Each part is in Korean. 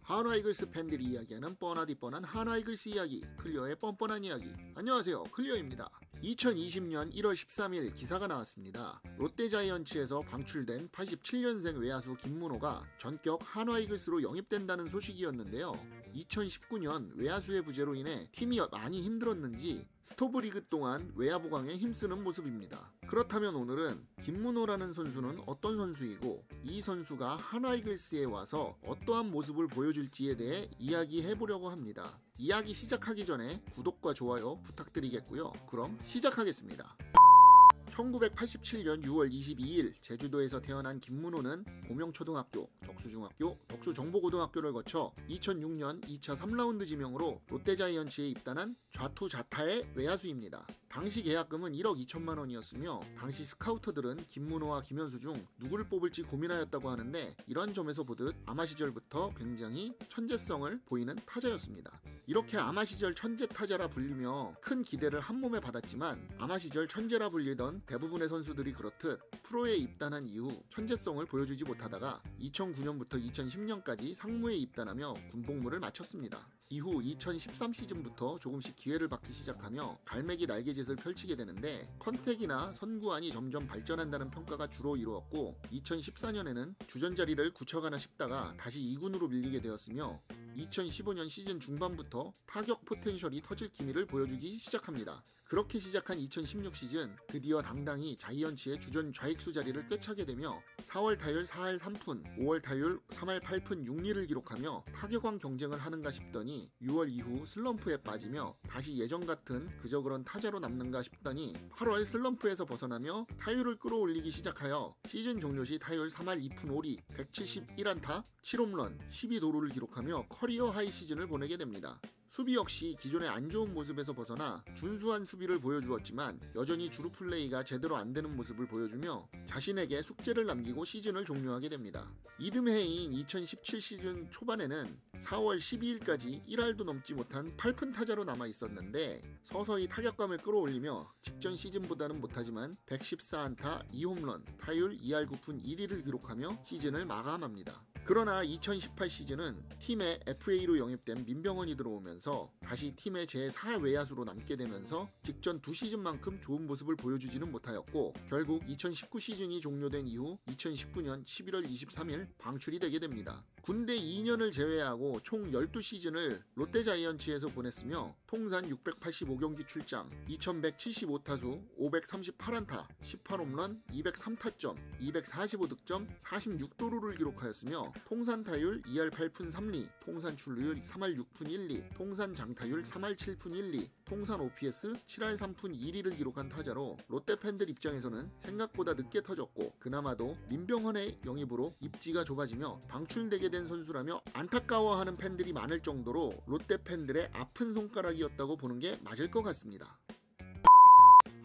한화 이글스 팬들이 이야기하는 뻔하디 뻔한 한화 이글스 이야기, 클리어의 뻔뻔한 이야기. 안녕하세요, 클리어입니다. 2020년 1월 13일 기사가 나왔습니다. 롯데자이언츠에서 방출된 87년생 외야수 김문호가 전격 한화 이글스로 영입된다는 소식이었는데요. 2019년 외야수의 부재로 인해 팀이 많이 힘들었는지 스토브리그 동안 외야 보강에 힘쓰는 모습입니다. 그렇다면 오늘은 김문호라는 선수는 어떤 선수이고 이 선수가 한화 이글스에 와서 어떠한 모습을 보여줄지에 대해 이야기해보려고 합니다. 이야기 시작하기 전에 구독과 좋아요 부탁드리겠고요. 그럼 시작하겠습니다. 1987년 6월 22일 제주도에서 태어난 김문호는 고명초등학교, 덕수중학교, 덕수정보고등학교를 거쳐 2006년 2차 3라운드 지명으로 롯데자이언츠에 입단한 좌투좌타의 외야수입니다. 당시 계약금은 1억 2천만 원이었으며 당시 스카우터들은 김문호와 김현수 중 누구를 뽑을지 고민하였다고 하는데 이런 점에서 보듯 아마 시절부터 굉장히 천재성을 보이는 타자였습니다. 이렇게 아마 시절 천재 타자라 불리며 큰 기대를 한몸에 받았지만 아마 시절 천재라 불리던 대부분의 선수들이 그렇듯 프로에 입단한 이후 천재성을 보여주지 못하다가 2009년부터 2010년까지 상무에 입단하며 군복무를 마쳤습니다. 이후 2013 시즌부터 조금씩 기회를 받기 시작하며 갈매기 날개짓을 펼치게 되는데 컨택이나 선구안이 점점 발전한다는 평가가 주로 이루었고 2014년에는 주전 자리를 굳혀가나 싶다가 다시 2군으로 밀리게 되었으며 2015년 시즌 중반부터 타격 포텐셜이 터질 기미를 보여주기 시작합니다. 그렇게 시작한 2016 시즌 드디어 당당히 자이언츠의 주전 좌익수 자리를 꿰차게 되며 4월 타율 4할 3푼, 5월 타율 3할 8푼 6리를 기록하며 타격왕 경쟁을 하는가 싶더니 6월 이후 슬럼프에 빠지며 다시 예전 같은 그저 그런 타자로 남는가 싶더니 8월 슬럼프에서 벗어나며 타율을 끌어올리기 시작하여 시즌 종료 시 타율 3할 2푼 5리, 171안타, 7홈런, 12도루를 기록하며 커리어 하이 시즌을 보내게 됩니다. 수비 역시 기존의 안 좋은 모습에서 벗어나 준수한 수비를 보여주었지만 여전히 주루 플레이가 제대로 안 되는 모습을 보여주며 자신에게 숙제를 남기고 시즌을 종료하게 됩니다. 이듬해인 2017 시즌 초반에는 4월 12일까지 1할도 넘지 못한 8푼 타자로 남아 있었는데 서서히 타격감을 끌어올리며 직전 시즌보다는 못하지만 114안타 2홈런, 타율 2할 9푼 1리를 기록하며 시즌을 마감합니다. 그러나 2018 시즌은 팀에 FA로 영입된 민병헌이 들어오면서 다시 팀의 제4 외야수로 남게 되면서 직전 2시즌만큼 좋은 모습을 보여주지는 못하였고 결국 2019 시즌이 종료된 이후 2019년 11월 23일 방출이 되게 됩니다. 군대 2년을 제외하고 총 12시즌을 롯데자이언츠에서 보냈으며 통산 685경기 출장, 2175타수, 538안타, 18홈런, 203타점, 245득점, 46도루를 기록하였으며 통산 타율 2할 8푼 3리, 통산 출루율 3할 6푼 1리, 통산 장타율 3할 7푼 1리, 통산 OPS 7할 3푼 2리를 기록한 타자로 롯데 팬들 입장에서는 생각보다 늦게 터졌고 그나마도 민병헌의 영입으로 입지가 좁아지며 방출되게 된 선수라며 안타까워하는 팬들이 많을 정도로 롯데 팬들의 아픈 손가락이었다고 보는 게 맞을 것 같습니다.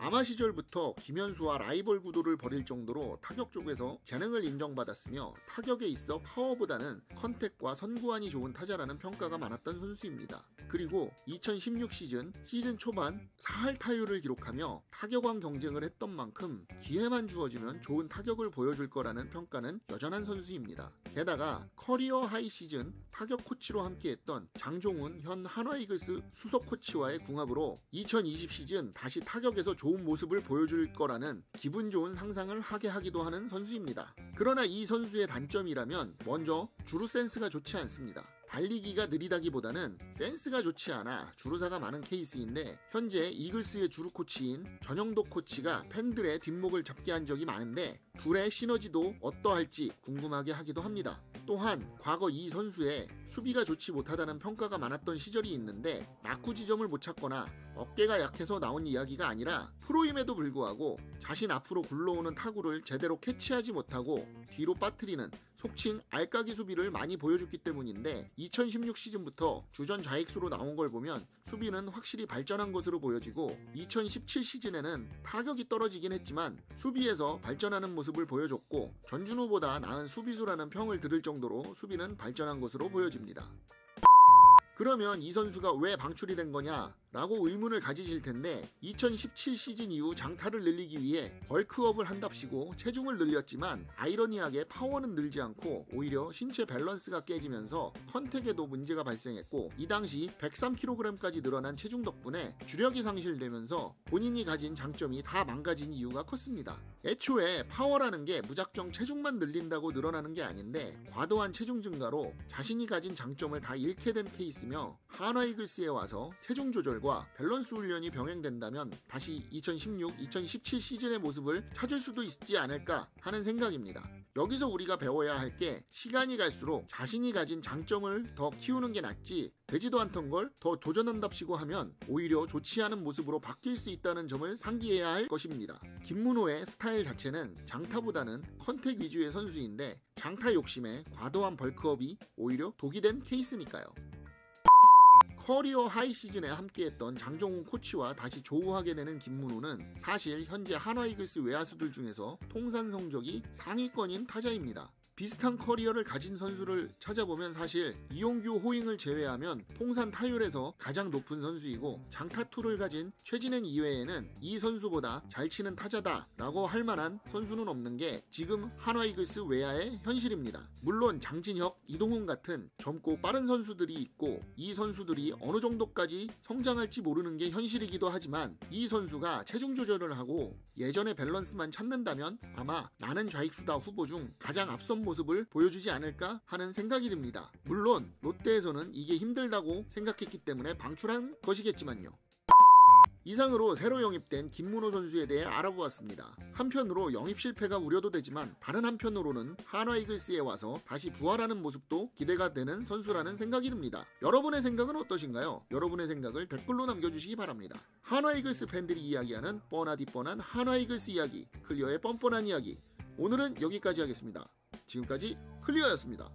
아마 시절부터 김현수와 라이벌 구도를 벌일 정도로 타격 쪽에서 재능을 인정받았으며 타격에 있어 파워보다는 컨택과 선구안이 좋은 타자라는 평가가 많았던 선수입니다. 그리고 2016 시즌 초반 4할 타율을 기록하며 타격왕 경쟁을 했던 만큼 기회만 주어지면 좋은 타격을 보여줄 거라는 평가는 여전한 선수입니다. 게다가 커리어 하이 시즌 타격 코치로 함께했던 장종훈 현 한화 이글스 수석 코치와의 궁합으로 2020 시즌 다시 타격에서 좋은 모습을 보여줄 거라는 기분 좋은 상상을 하게 하기도 하는 선수입니다. 그러나 이 선수의 단점이라면 먼저 주루 센스가 좋지 않습니다. 달리기가 느리다기보다는 센스가 좋지 않아 주루사가 많은 케이스인데 현재 이글스의 주루 코치인 전영덕 코치가 팬들의 뒷목을 잡게 한 적이 많은데 둘의 시너지도 어떠할지 궁금하게 하기도 합니다. 또한 과거 이 선수의 수비가 좋지 못하다는 평가가 많았던 시절이 있는데 낙구 지점을 못 찾거나 어깨가 약해서 나온 이야기가 아니라 프로임에도 불구하고 자신 앞으로 굴러오는 타구를 제대로 캐치하지 못하고 뒤로 빠뜨리는 속칭 알까기 수비를 많이 보여줬기 때문인데 2016 시즌부터 주전 좌익수로 나온 걸 보면 수비는 확실히 발전한 것으로 보여지고 2017 시즌에는 타격이 떨어지긴 했지만 수비에서 발전하는 모습을 보여줬고 전준우보다 나은 수비수라는 평을 들을 정도로 수비는 발전한 것으로 보여집니다. 그러면 이 선수가 왜 방출이 된 거냐? 라고 의문을 가지실 텐데 2017 시즌 이후 장타를 늘리기 위해 벌크업을 한답시고 체중을 늘렸지만 아이러니하게 파워는 늘지 않고 오히려 신체 밸런스가 깨지면서 컨택에도 문제가 발생했고 이 당시 103kg까지 늘어난 체중 덕분에 주력이 상실되면서 본인이 가진 장점이 다 망가진 이유가 컸습니다. 애초에 파워라는 게 무작정 체중만 늘린다고 늘어나는 게 아닌데 과도한 체중 증가로 자신이 가진 장점을 다 잃게 된 케이스며 한화 이글스에 와서 체중 조절과 밸런스 훈련이 병행된다면 다시 2016, 2017 시즌의 모습을 찾을 수도 있지 않을까 하는 생각입니다. 여기서 우리가 배워야 할 게 시간이 갈수록 자신이 가진 장점을 더 키우는 게 낫지 되지도 않던 걸 더 도전한답시고 하면 오히려 좋지 않은 모습으로 바뀔 수 있다는 점을 상기해야 할 것입니다. 김문호의 스타일 자체는 장타보다는 컨택 위주의 선수인데 장타 욕심에 과도한 벌크업이 오히려 독이 된 케이스니까요. 커리어 하이 시즌에 함께했던 장정훈 코치와 다시 조우하게 되는 김문호는 사실 현재 한화 이글스 외야수들 중에서 통산 성적이 상위권인 타자입니다. 비슷한 커리어를 가진 선수를 찾아보면 사실 이용규, 호잉을 제외하면 통산 타율에서 가장 높은 선수이고 장타2를 가진 최진행 이외에는 이 선수보다 잘 치는 타자다 라고 할 만한 선수는 없는 게 지금 한화 이글스 외야의 현실입니다. 물론 장진혁, 이동훈 같은 젊고 빠른 선수들이 있고 이 선수들이 어느 정도까지 성장할지 모르는 게 현실이기도 하지만 이 선수가 체중 조절을 하고 예전의 밸런스만 찾는다면 아마 나는 좌익수다 후보 중 가장 앞선 모습을 보여주지 않을까 하는 생각이 듭니다. 물론 롯데에서는 이게 힘들다고 생각했기 때문에 방출한 것이겠지만요. 이상으로 새로 영입된 김문호 선수에 대해 알아보았습니다. 한편으로 영입 실패가 우려도 되지만 다른 한편으로는 한화 이글스에 와서 다시 부활하는 모습도 기대가 되는 선수라는 생각이 듭니다. 여러분의 생각은 어떠신가요? 여러분의 생각을 댓글로 남겨주시기 바랍니다. 한화 이글스 팬들이 이야기하는 뻔하디 뻔한 한화 이글스 이야기, 클리어의 뻔뻔한 이야기. 오늘은 여기까지 하겠습니다. 지금까지 클리어였습니다.